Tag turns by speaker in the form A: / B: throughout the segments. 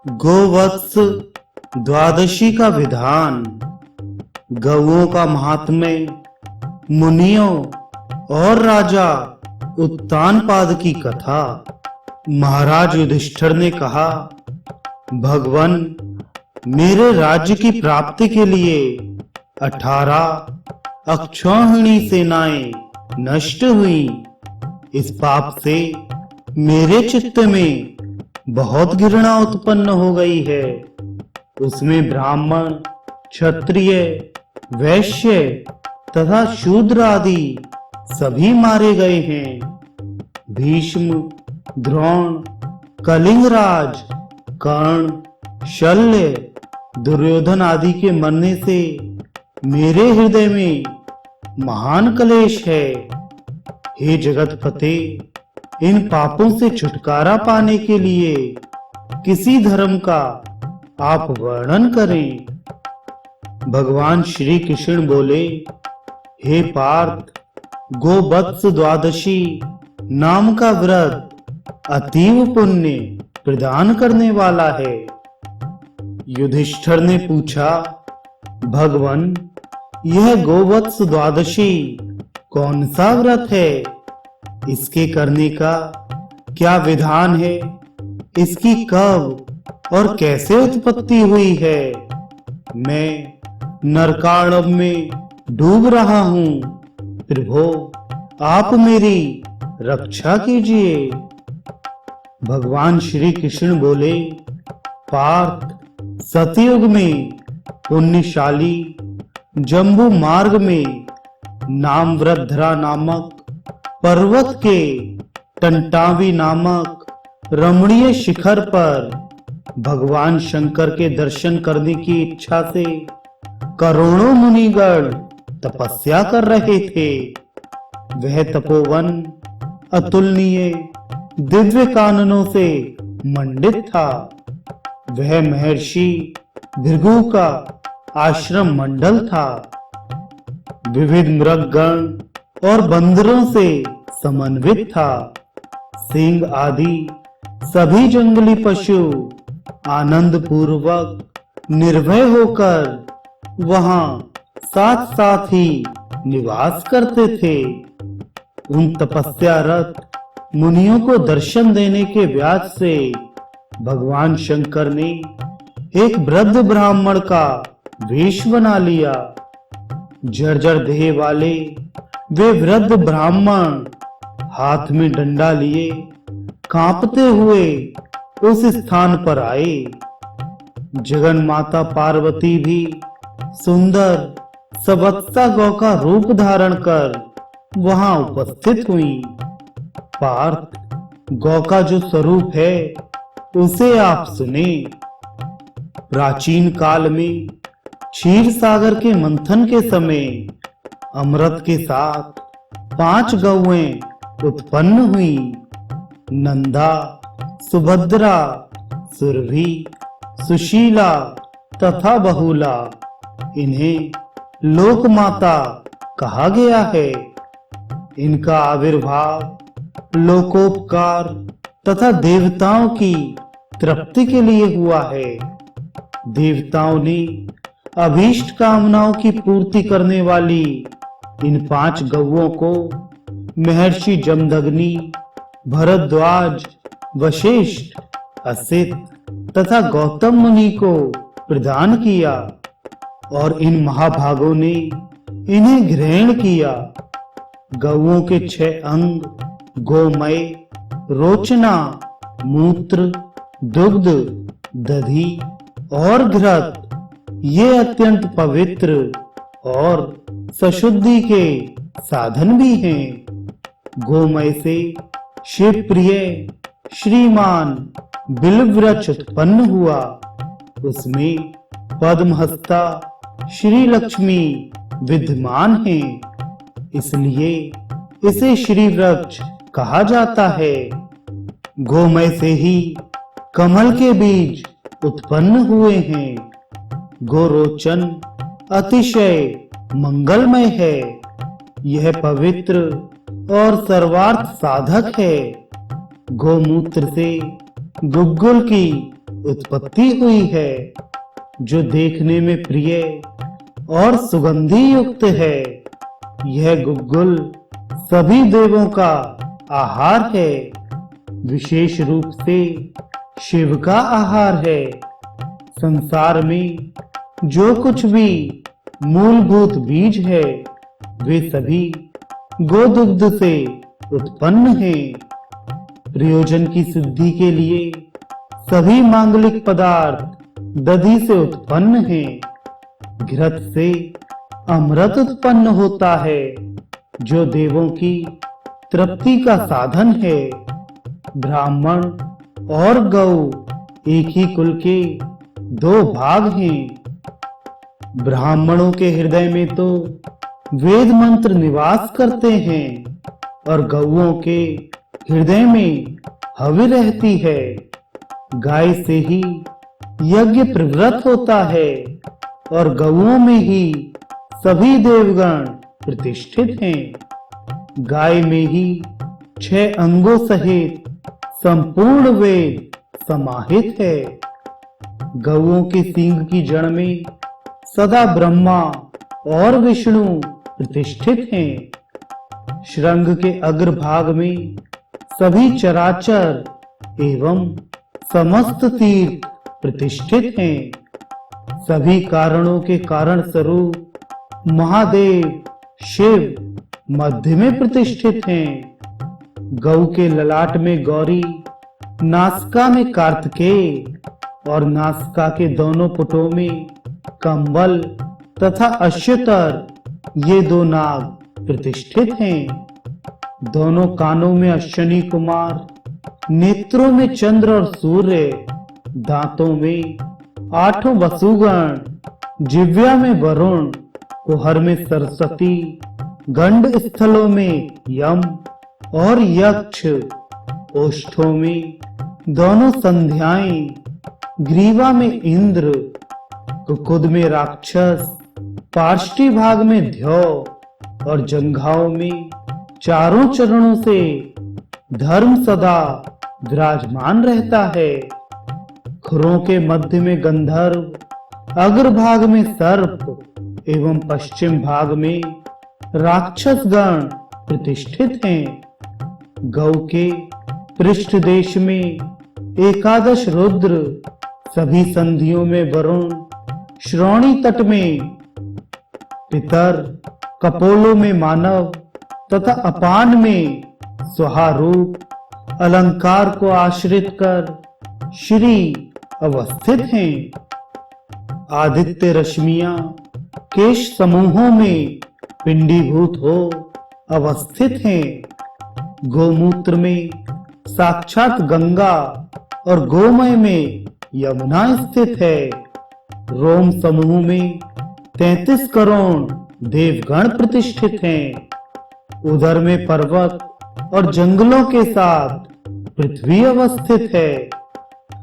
A: गोवत्स द्वादशी का विधान, गौओं का महात्म्य, मुनियों और राजा उत्तानपाद की कथा। महाराज युधिष्ठिर ने कहा, भगवान, मेरे राज्य की प्राप्ति के लिए 18 अक्षौहिणी सेनाएं नष्ट हुई। इस पाप से मेरे चित्त में बहुत घृणा उत्पन्न हो गई है। उसमें ब्राह्मण, क्षत्रिय, वैश्य तथा शूद्र आदि सभी मारे गए हैं। भीष्म, द्रोण, कलिंगराज, कर्ण, शल्य, दुर्योधन आदि के मरने से मेरे हृदय में महान क्लेश है। हे जगतपते, इन पापों से छुटकारा पाने के लिए किसी धर्म का आप वर्णन करें। भगवान श्री कृष्ण बोले, हे पार्थ, गोवत्स द्वादशी नाम का व्रत अतीव पुण्य प्रदान करने वाला है। युधिष्ठिर ने पूछा, भगवान, यह गोवत्स द्वादशी कौन सा व्रत है? इसके करने का क्या विधान है? इसकी कब और कैसे उत्पत्ति हुई है? मैं नरकाणव में डूब रहा हूँ। प्रभु, आप मेरी रक्षा कीजिए। भगवान श्री कृष्ण बोले, पार्थ, सतयुग में पुण्यशाली जम्बू मार्ग में नामवृद्धरा नामक पर्वत के टंटावी नामक रमणीय शिखर पर भगवान शंकर के दर्शन करने की इच्छा से करोड़ों मुनिगण तपस्या कर रहे थे। वह तपोवन अतुलनीय दिव्य काननों से मंडित था। वह महर्षि भृगु का आश्रम मंडल था। विविध मृगगण और बंदरों से समन्वित था। सिंह आदि सभी जंगली पशु आनंद पूर्वक निर्भय होकर वहां साथ साथ ही निवास करते थे। उन तपस्यारत मुनियों को दर्शन देने के व्याज से भगवान शंकर ने एक वृद्ध ब्राह्मण का वेश बना लिया। जर्जर देह वाले वे वृद्ध ब्राह्मण हाथ में डंडा लिए कांपते हुए उस स्थान पर आए। जगन माता पार्वती भी सुंदर सवत्सा गौ का रूप धारण कर वहां उपस्थित हुई। पार्थ, गौ का जो स्वरूप है उसे आप सुने। प्राचीन काल में क्षीर सागर के मंथन के समय अमृत के साथ 5 गौएं उत्पन्न हुई। नंदा, सुभद्रा, सुरभि, सुशीला तथा बहुला। इन्हें लोक माता कहा गया है। इनका आविर्भाव लोकोपकार तथा देवताओं की तृप्ति के लिए हुआ है। देवताओं ने अभीष्ट कामनाओं की पूर्ति करने वाली इन 5 गौओं को महर्षि जमदग्नि, भरद्वाज, वशिष्ठ, असित तथा गौतम मुनि को प्रदान किया और इन महाभागों ने इन्हें ग्रहण किया। गौओं के 6 अंग गोमय, रोचना, मूत्र, दुग्ध, दधि और घृत ये अत्यंत पवित्र और सशुद्धि के साधन भी हैं। गोमय से शिव प्रिय श्रीमान बिल्ववृक्ष उत्पन्न हुआ। उसमें पद्महस्ता श्री लक्ष्मी विद्यमान है, इसलिए इसे श्री वृक्ष कहा जाता है। गोमय से ही कमल के बीज उत्पन्न हुए हैं। गोरोचन अतिशय मंगलमय है। यह पवित्र और सर्वार्थ साधक है। गोमूत्र से गुग्गुल की उत्पत्ति हुई है, जो देखने में प्रिय और सुगंधि युक्त है। यह गुग्गुल सभी देवों का आहार है, विशेष रूप से शिव का आहार है। संसार में जो कुछ भी मूलभूत बीज है, वे सभी गोदुग्ध से उत्पन्न हैं। प्रयोजन की सिद्धि के लिए सभी मांगलिक पदार्थ दधि से उत्पन्न हैं। घृत से अमृत उत्पन्न होता है, जो देवों की तृप्ति का साधन है। ब्राह्मण और गौ एक ही कुल के दो भाग हैं। ब्राह्मणों के हृदय में तो वेद मंत्र निवास करते हैं और गौओं के हृदय में हवि रहती है। गाय से ही यज्ञ प्रवृत्त होता है और गौओं में ही सभी देवगण प्रतिष्ठित हैं। गाय में ही 6 अंगों सहित संपूर्ण वेद समाहित है। गौओं के सींग की जड़ में सदा ब्रह्मा और विष्णु प्रतिष्ठित हैं। श्रृंग के अग्रभाग में सभी चराचर एवं समस्त तीर्थ प्रतिष्ठित हैं। सभी कारणों के कारण स्वरूप महादेव शिव मध्य में प्रतिष्ठित हैं। गौ के ललाट में गौरी, नासिका में कार्तिकेय और नासिका के दोनों पुटों में कंबल तथा अश्वतर, ये 2 नाग प्रतिष्ठित हैं। दोनों कानों में अश्विनी कुमार, नेत्रों में चंद्र और सूर्य, दांतों में 8 वसुगण, जिह्वा में वरुण, कुहर में सरस्वती, गंड स्थलों में यम और यक्ष, ओष्ठों में दोनों संध्याएं, ग्रीवा में इंद्र, कुकुद में राक्षस, पार्ष्टी भाग में ध्यो और जंघाओं में चारों चरणों से धर्म सदा विराजमान रहता है। खुरों के मध्य में गंधर्व, अग्रभाग में सर्प एवं पश्चिम भाग में राक्षस गण प्रतिष्ठित हैं। गौ के पृष्ठ देश में 11 रुद्र, सभी संधियों में वरुण, श्रोणी तट में पितर, कपोलों में मानव तथा अपान में स्वाहारूप, अलंकार को आश्रित कर श्री अवस्थित हैं। आदित्य रश्मियां केश समूहों में पिंडीभूत हो अवस्थित हैं। गोमूत्र में साक्षात गंगा और गोमय में यमुना स्थित है। रोम समूह में 33 करोड़ देवगण प्रतिष्ठित हैं। उधर में पर्वत और जंगलों के साथ पृथ्वी अवस्थित है।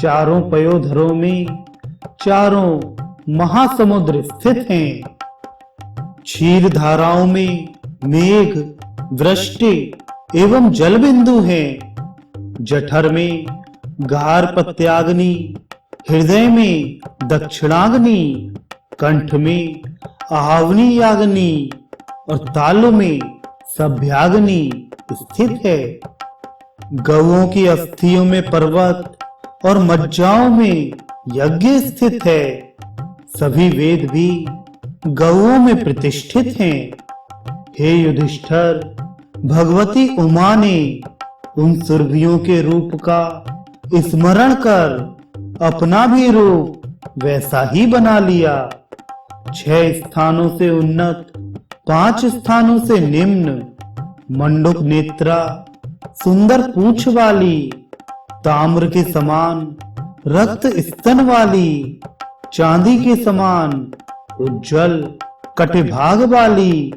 A: चारों पयोधरों में चारों महासमुद्र स्थित हैं। क्षीर धाराओं में मेघ, वृष्टि एवं जल बिंदु हैं। जठर में गार्हपत्याग्नि, हृदय में दक्षिणाग्नि, कंठ में आह्वनीयाग्नि और तालु में सभ्याग्नि स्थित है। गौओं की अस्थियों में पर्वत और मज्जाओं में यज्ञ स्थित है। सभी वेद भी गौओं में प्रतिष्ठित हैं। हे युधिष्ठिर, भगवती उमा ने उन सुरभियों के रूप का स्मरण कर अपना भी रूप वैसा ही बना लिया। 6 स्थानों से उन्नत, 5 स्थानों से निम्न, मंडूक नेत्रा, सुंदर पूंछ वाली, ताम्र के समान रक्त स्तन वाली, चांदी के समान उज्जवल कटिभाग वाली,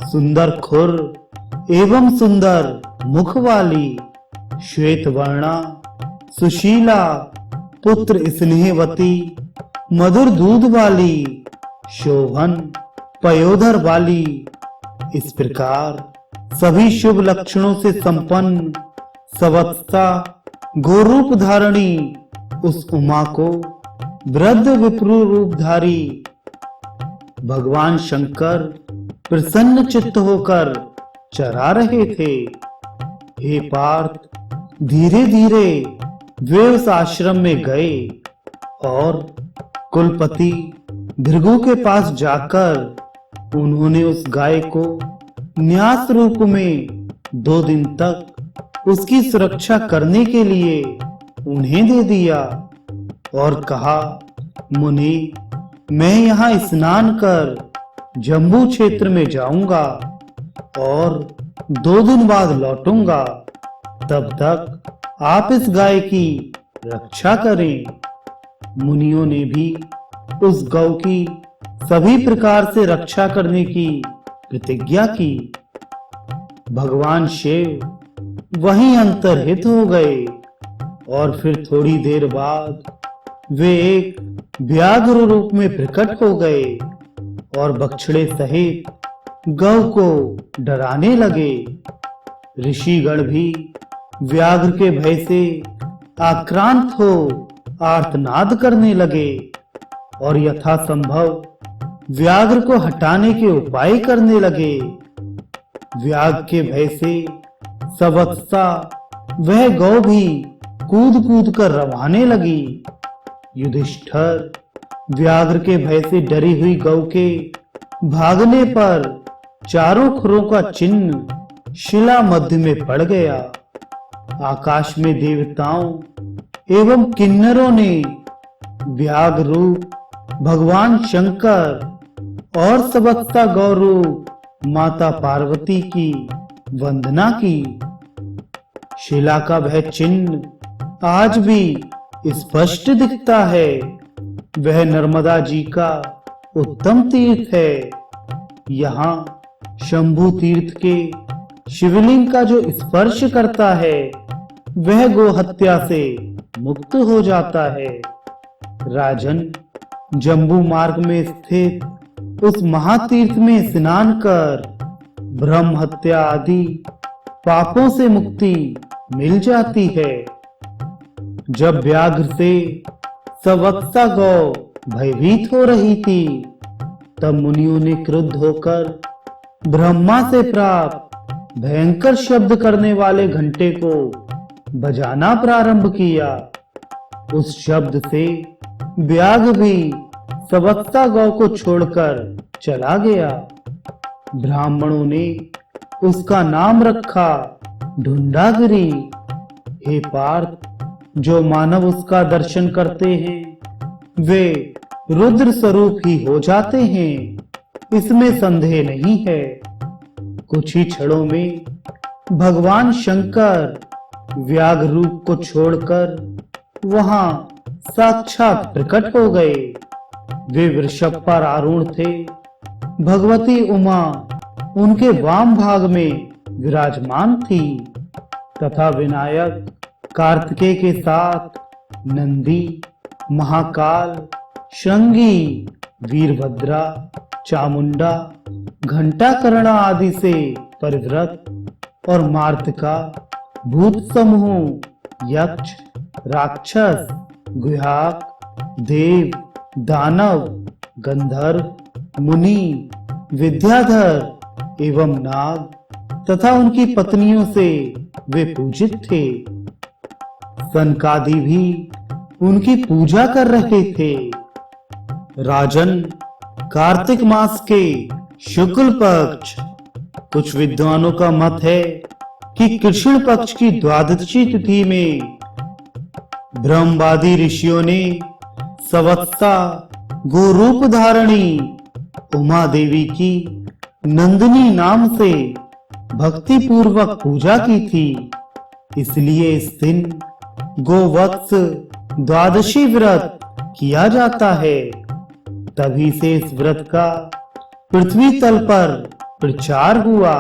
A: सुंदर खुर एवं सुंदर मुख वाली, श्वेत वर्णा, सुशीला, पुत्र स्नेहवती, मधुर दूध वाली, शोभन पयोधर वाली, इस प्रकार सभी शुभ लक्षणों से संपन्न, सवत्सा, गोरूप धारणी, उस उमा को वृद्ध विप्र रूपधारी भगवान शंकर प्रसन्न चित्त होकर चरा रहे थे। हे पार्थ, धीरे धीरे वे उस आश्रम में गए और कुलपति भृगु के पास जाकर उन्होंने उस गाय को न्यास रूप में 2 दिन तक उसकी सुरक्षा करने के लिए उन्हें दे दिया और कहा, मुनि, मैं यहाँ स्नान कर जम्बू क्षेत्र में जाऊंगा और 2 दिन बाद लौटूंगा। तब तक आप इस गाय की रक्षा करें। मुनियों ने भी उस गौ की सभी प्रकार से रक्षा करने की प्रतिज्ञा की। भगवान शिव वहीं अंतर्हित हो गए और फिर थोड़ी देर बाद वे एक व्याघ्र रूप में प्रकट हो गए और बछड़े सहित गौ को डराने लगे। ऋषिगण भी व्याघ्र के भय से आक्रांत हो आर्तनाद करने लगे और यथासंभव व्याघ्र को हटाने के उपाय करने लगे। व्याघ्र के भय से सवत्सा वह गौ भी कूद कूद कर रवाने लगी। युधिष्ठिर व्याघ्र के भय से डरी हुई गौ के भागने पर चारों खुरों का चिन्ह शिला मध्य में पड़ गया। आकाश में देवताओं एवं किन्नरों ने व्याघ्र रूप भगवान शंकर और सवत्सा गौ रूप माता पार्वती की वंदना की। शिला का वह चिन्ह आज भी स्पष्ट दिखता है। वह नर्मदा जी का उत्तम तीर्थ है। यहाँ शंभु तीर्थ के शिवलिंग का जो स्पर्श करता है वह गोहत्या से मुक्त हो जाता है। राजन, जम्बू मार्ग में स्थित उस महातीर्थ में स्नान कर ब्रह्म हत्या आदि पापों से मुक्ति मिल जाती है। जब व्याघ्र से सवत्सा गौ भयभीत हो रही थी, तब मुनियों ने क्रुद्ध होकर ब्रह्मा से प्राप्त भयंकर शब्द करने वाले घंटे को बजाना प्रारंभ किया। उस शब्द से व्याघ्र भी सवत्सा गौ को छोड़कर चला गया। ब्राह्मणों ने उसका नाम रखा ढूंढागिरी। हे पार्थ, जो मानव उसका दर्शन करते हैं वे रुद्र स्वरूप ही हो जाते हैं, इसमें संदेह नहीं है। कुछ ही क्षणों में भगवान शंकर व्याघ्र रूप को छोड़कर वहां साक्षात प्रकट हो गए। वे वृषभ पर आरूढ़ थे। भगवती उमा उनके वाम भाग में विराजमान थी तथा विनायक कार्तिकेय के साथ नंदी, महाकाल, श्रृंगी, वीरभद्रा, चामुंडा, घंटाकर्णा आदि से परिवृत और मार्तका, भूत समूह, यक्ष, राक्षस, गुह्यक, देव, दानव, गंधर्व, मुनि, विद्याधर एवं नाग तथा उनकी पत्नियों से वे पूजित थे। सनकादि भी उनकी पूजा कर रहे थे। राजन, कार्तिक मास के शुक्ल पक्ष, कुछ विद्वानों का मत है कि कृष्ण पक्ष की द्वादशी तिथि में ब्रह्मवादी ऋषियों ने सवत्सा गोरूप धारणी उमा देवी की नंदिनी नाम से भक्ति पूर्वक पूजा की थी। इसलिए इस दिन गोवत्स द्वादशी व्रत किया जाता है। तभी से इस व्रत का पृथ्वी तल पर प्रचार हुआ।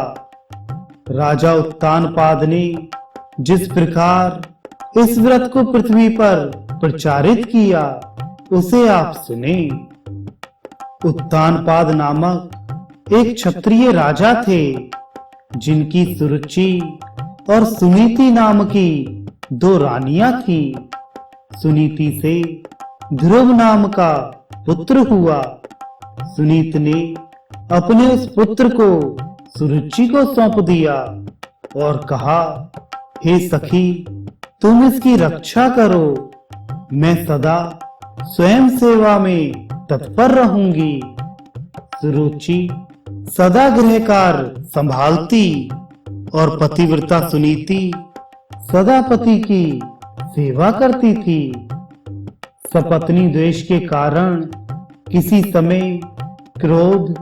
A: राजा उत्तानपाद ने जिस प्रकार इस व्रत को पृथ्वी पर प्रचारित किया उसे आप सुने। उत्तानपाद नामक एक क्षत्रिय राजा थे, जिनकी सुरुचि और सुनीति नाम की 2 रानियां थी। सुनीति से ध्रुव नाम का पुत्र हुआ। सुनीत ने अपने उस पुत्र को सुरुचि को सौंप दिया और कहा, हे सखी, तुम इसकी रक्षा करो, मैं सदा स्वयं सेवा में तत्पर रहूंगी। सुरुचि सदा गृहकार्य संभालती और पतिव्रता सुनीति सदा पति की सेवा करती थी। सपत्नी द्वेष के कारण किसी समय क्रोध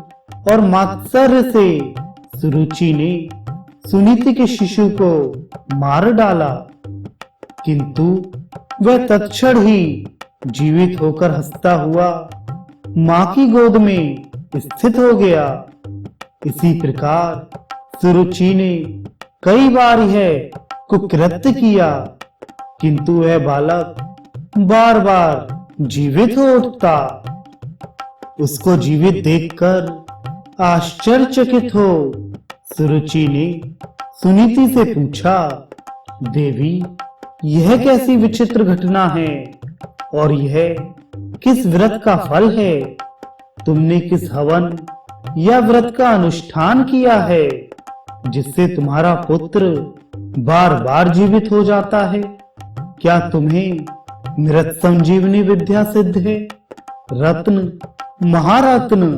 A: और मात्सर्य से सुरुचि ने सुनीति के शिशु को मार डाला, किंतु वह तत्क्षण ही जीवित होकर हंसता हुआ मां की गोद में स्थित हो गया। इसी प्रकार सुरुचि ने कई बार यह कुकृत्य किया, किंतु वह बालक बार बार जीवित हो उठता। उसको जीवित देखकर आश्चर्यचकित हो सुरुचि ने सुनीति से पूछा, देवी, यह कैसी विचित्र घटना है और यह किस व्रत का फल है? तुमने किस हवन या व्रत का अनुष्ठान किया है जिससे तुम्हारा पुत्र बार बार जीवित हो जाता है? क्या तुम्हें मृत संजीवनी विद्या सिद्ध है? रत्न, महारत्न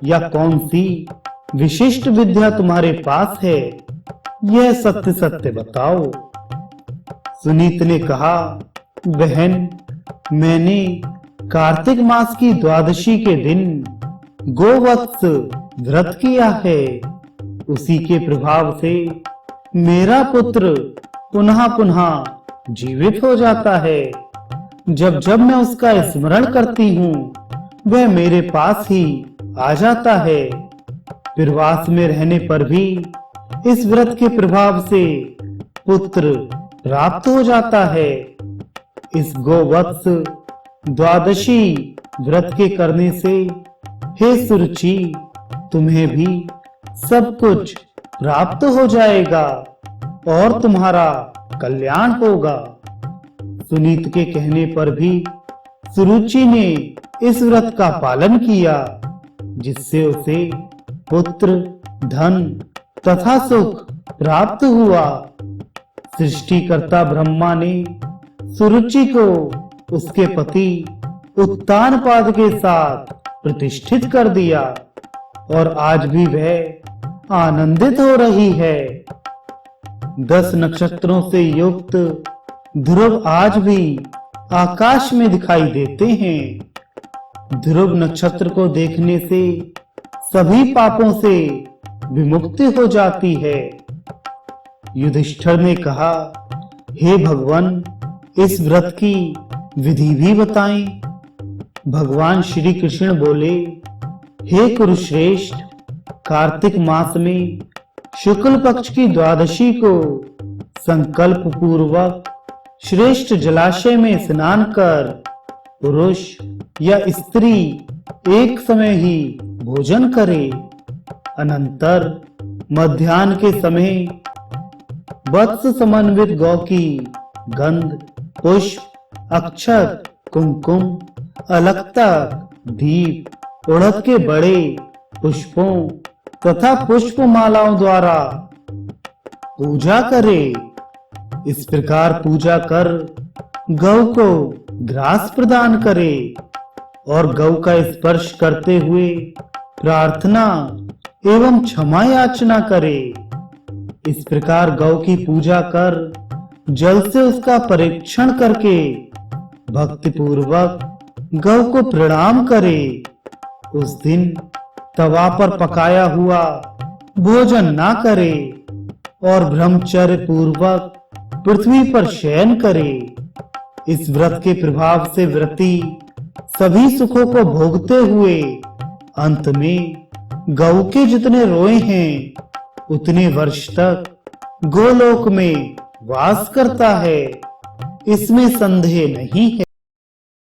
A: या कौन सी विशिष्ट विद्या तुम्हारे पास है? यह सत्य सत्य बताओ। सुनीत ने कहा, बहन, मैंने कार्तिक मास की द्वादशी के दिन गोवत्स व्रत किया है। उसी के प्रभाव से मेरा पुत्र पुनः पुनः जीवित हो जाता है। जब जब मैं उसका स्मरण करती हूँ, वह मेरे पास ही आ जाता है। प्रवास में रहने पर भी इस व्रत के प्रभाव से पुत्र प्राप्त हो जाता है। इस गोवत्स द्वादशी व्रत के करने से हे सुरुचि, तुम्हें भी सब कुछ प्राप्त हो जाएगा और तुम्हारा कल्याण होगा। सुनीत के कहने पर भी सुरुचि ने इस व्रत का पालन किया, जिससे उसे पुत्र, धन तथा सुख प्राप्त हुआ। सृष्टिकर्ता ब्रह्मा ने सुरुचि को उसके पति उत्तानपाद के साथ प्रतिष्ठित कर दिया और आज भी वह आनंदित हो रही है। 10 नक्षत्रों से युक्त ध्रुव आज भी आकाश में दिखाई देते हैं। ध्रुव नक्षत्र को देखने से सभी पापों से विमुक्ति हो जाती है। युधिष्ठिर ने कहा, हे भगवान, इस व्रत की विधि भी बताएं। भगवान श्री कृष्ण बोले, हे कुरुश्रेष्ठ, कार्तिक मास में शुक्ल पक्ष की द्वादशी को संकल्प पूर्वक श्रेष्ठ जलाशय में स्नान कर पुरुष या स्त्री एक समय ही भोजन करे। अनंतर मध्याह्न के समय वत्स समन्वित गौ की गंध, पुष्प, अक्षत, कुमकुम, अलक्ता, दीप, उड़द के बड़े पुष्पों तथा पुष्प मालाओं द्वारा पूजा करे। इस प्रकार पूजा कर गौ को ग्रास प्रदान करे और गौ का स्पर्श करते हुए प्रार्थना एवं क्षमा याचना करे। इस प्रकार गौ की पूजा कर जल से उसका परीक्षण करके भक्ति पूर्वक गौ को प्रणाम करे। उस दिन तवा पर पकाया हुआ भोजन ना करे और ब्रह्मचर्य पूर्वक पृथ्वी पर शयन करे। इस व्रत के प्रभाव से व्रती सभी सुखों को भोगते हुए अंत में गौ के जितने रोए हैं उतने वर्ष तक गोलोक में वास करता है। इसमें संदेह नहीं है।